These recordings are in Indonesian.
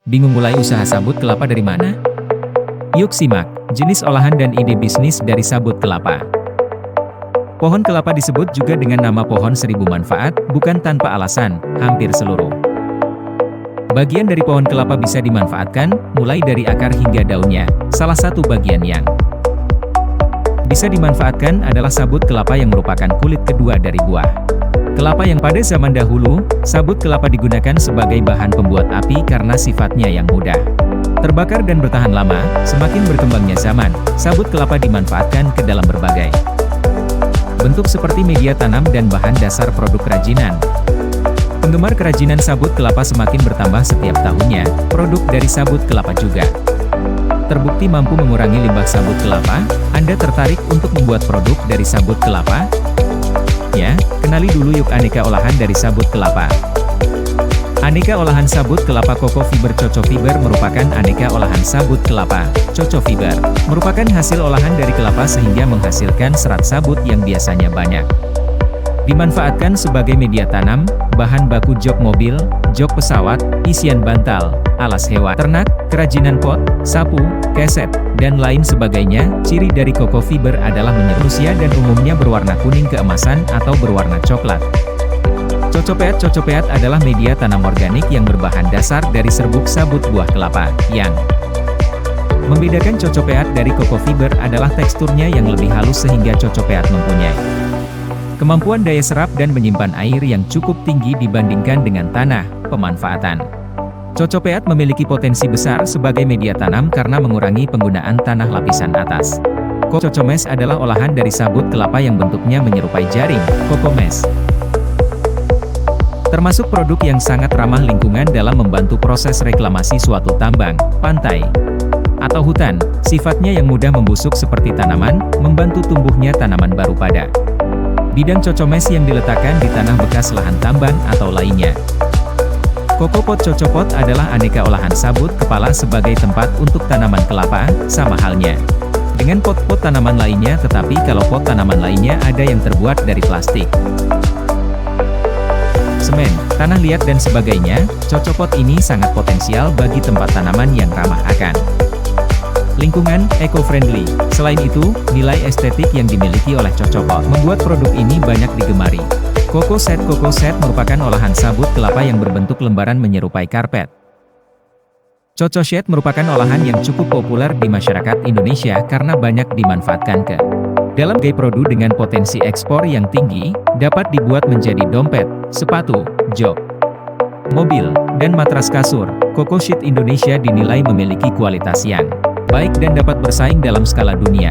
Bingung mulai usaha sabut kelapa dari mana? Yuk simak, jenis olahan dan ide bisnis dari sabut kelapa. Pohon kelapa disebut juga dengan nama pohon seribu manfaat, bukan tanpa alasan, hampir seluruh bagian dari pohon kelapa bisa dimanfaatkan, mulai dari akar hingga daunnya. Salah satu bagian yang bisa dimanfaatkan adalah sabut kelapa yang merupakan kulit kedua dari buah kelapa yang pada zaman dahulu, sabut kelapa digunakan sebagai bahan pembuat api karena sifatnya yang mudah terbakar dan bertahan lama. Semakin berkembangnya zaman, sabut kelapa dimanfaatkan ke dalam berbagai bentuk seperti media tanam dan bahan dasar produk kerajinan. Penggemar kerajinan sabut kelapa semakin bertambah setiap tahunnya, produk dari sabut kelapa juga terbukti mampu mengurangi limbah sabut kelapa. Anda tertarik untuk membuat produk dari sabut kelapa? Ya, kenali dulu yuk aneka olahan dari sabut kelapa. Aneka olahan sabut kelapa. Coco Fiber. Coco Fiber merupakan aneka olahan sabut kelapa. Coco Fiber merupakan hasil olahan dari kelapa sehingga menghasilkan serat sabut yang biasanya banyak dimanfaatkan sebagai media tanam, bahan baku jok mobil, jok pesawat, isian bantal, alas hewan ternak, kerajinan pot, sapu, keset, dan lain sebagainya. Ciri dari Coco Fiber adalah menyerupnya dan umumnya berwarna kuning keemasan atau berwarna coklat. Cocopeat. Cocopeat adalah media tanam organik yang berbahan dasar dari serbuk sabut buah kelapa. Yang membedakan cocopeat dari Coco Fiber adalah teksturnya yang lebih halus sehingga cocopeat mempunyai kemampuan daya serap dan menyimpan air yang cukup tinggi dibandingkan dengan tanah. Pemanfaatan. Cocopeat memiliki potensi besar sebagai media tanam karena mengurangi penggunaan tanah lapisan atas. Cocomesh adalah olahan dari sabut kelapa yang bentuknya menyerupai jaring, Cocomesh. Termasuk produk yang sangat ramah lingkungan dalam membantu proses reklamasi suatu tambang, pantai, atau hutan. Sifatnya yang mudah membusuk seperti tanaman, membantu tumbuhnya tanaman baru pada bidang. Cocomesh yang diletakkan di tanah bekas lahan tambang atau lainnya. Cocopot. Cocopot adalah aneka olahan sabut kepala sebagai tempat untuk tanaman kelapa, sama halnya dengan pot-pot tanaman lainnya, tetapi kalau pot tanaman lainnya ada yang terbuat dari plastik, semen, tanah liat dan sebagainya. Cocopot ini sangat potensial bagi tempat tanaman yang ramah akan lingkungan, eco-friendly. Selain itu, nilai estetik yang dimiliki oleh Cocopot membuat produk ini banyak digemari. Coco Set. Coco Set merupakan olahan sabut kelapa yang berbentuk lembaran menyerupai karpet. Coco Set merupakan olahan yang cukup populer di masyarakat Indonesia karena banyak dimanfaatkan ke dalam gaya produk dengan potensi ekspor yang tinggi, dapat dibuat menjadi dompet, sepatu, jok mobil, dan matras kasur. Coco Sheet Indonesia dinilai memiliki kualitas yang baik dan dapat bersaing dalam skala dunia.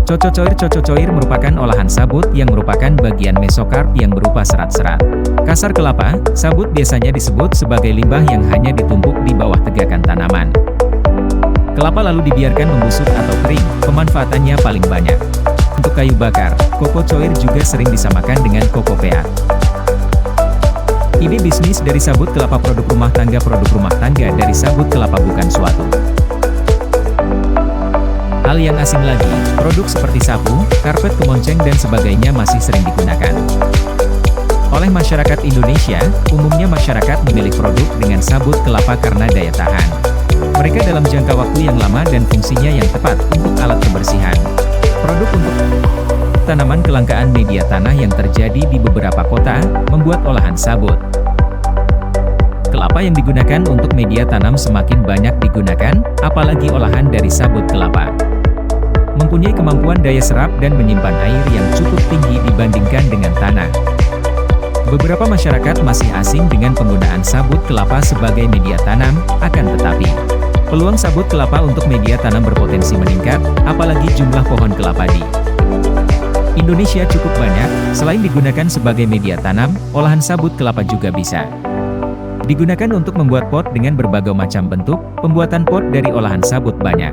Coco Coir. Coco Coir merupakan olahan sabut yang merupakan bagian mesokarp yang berupa serat-serat kasar kelapa. Sabut biasanya disebut sebagai limbah yang hanya ditumpuk di bawah tegakan tanaman kelapa lalu dibiarkan membusuk atau kering. Pemanfaatannya paling banyak untuk kayu bakar. Coco Coir juga sering disamakan dengan Cocopeat. Ide bisnis dari sabut kelapa. Produk rumah tangga. Produk rumah tangga dari sabut kelapa bukan suatu hal yang asing lagi. Produk seperti sapu, karpet, kemonceng, dan sebagainya masih sering digunakan oleh masyarakat Indonesia. Umumnya masyarakat memilih produk dengan sabut kelapa karena daya tahan mereka dalam jangka waktu yang lama dan fungsinya yang tepat untuk alat kebersihan. Produk untuk tanaman. Kelangkaan media tanah yang terjadi di beberapa kota membuat olahan sabut kelapa yang digunakan untuk media tanam semakin banyak digunakan, apalagi olahan dari sabut kelapa mempunyai kemampuan daya serap dan menyimpan air yang cukup tinggi dibandingkan dengan tanah. Beberapa masyarakat masih asing dengan penggunaan sabut kelapa sebagai media tanam, akan tetapi peluang sabut kelapa untuk media tanam berpotensi meningkat, apalagi jumlah pohon kelapa di Indonesia cukup banyak. Selain digunakan sebagai media tanam, olahan sabut kelapa juga bisa digunakan untuk membuat pot dengan berbagai macam bentuk. Pembuatan pot dari olahan sabut banyak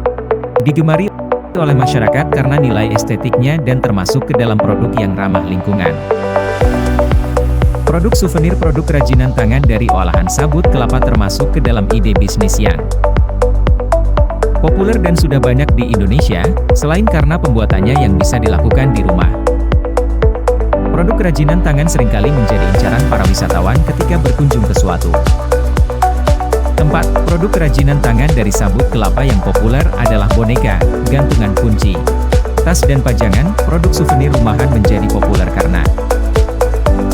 digemari oleh masyarakat karena nilai estetiknya dan termasuk ke dalam produk yang ramah lingkungan. Produk souvenir. Produk kerajinan tangan dari olahan sabut kelapa termasuk ke dalam ide bisnis yang populer dan sudah banyak di Indonesia, selain karena pembuatannya yang bisa dilakukan di rumah. Produk kerajinan tangan seringkali menjadi incaran para wisatawan ketika berkunjung ke suatu Keempat, produk kerajinan tangan dari sabut kelapa yang populer adalah boneka, gantungan kunci, tas dan pajangan. Produk souvenir rumahan menjadi populer karena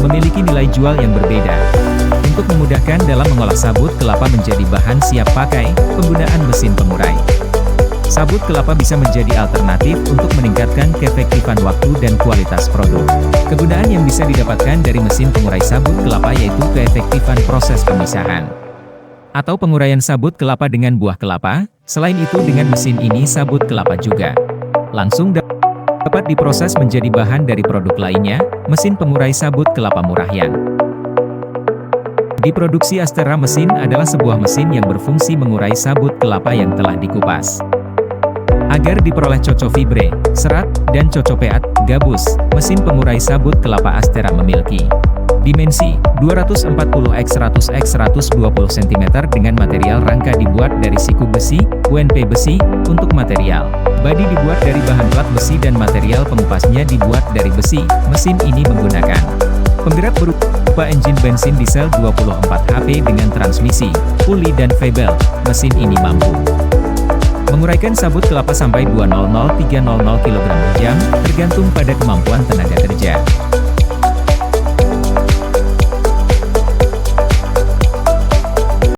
memiliki nilai jual yang berbeda. Untuk memudahkan dalam mengolah sabut kelapa menjadi bahan siap pakai, penggunaan mesin pengurai sabut kelapa bisa menjadi alternatif untuk meningkatkan keefektifan waktu dan kualitas produk. Kegunaan yang bisa didapatkan dari mesin pengurai sabut kelapa yaitu keefektifan proses pemisahan atau penguraian sabut kelapa dengan buah kelapa. Selain itu, dengan mesin ini sabut kelapa juga langsung dapat diproses menjadi bahan dari produk lainnya. Mesin pengurai sabut kelapa Murahyan diproduksi Astera. Mesin adalah sebuah mesin yang berfungsi mengurai sabut kelapa yang telah dikupas agar diperoleh cocofibre, serat, dan cocopeat, gabus. Mesin pengurai sabut kelapa Astera memiliki dimensi 240x100x120 cm dengan material rangka dibuat dari siku besi, UNP besi. Untuk material badi dibuat dari bahan plat besi dan material pengupasnya dibuat dari besi. Mesin ini menggunakan penggerak berupa engine bensin diesel 24 HP dengan transmisi puli dan V-belt. Mesin ini mampu menguraikan sabut kelapa sampai 200-300 kg per jam, tergantung pada kemampuan tenaga kerja.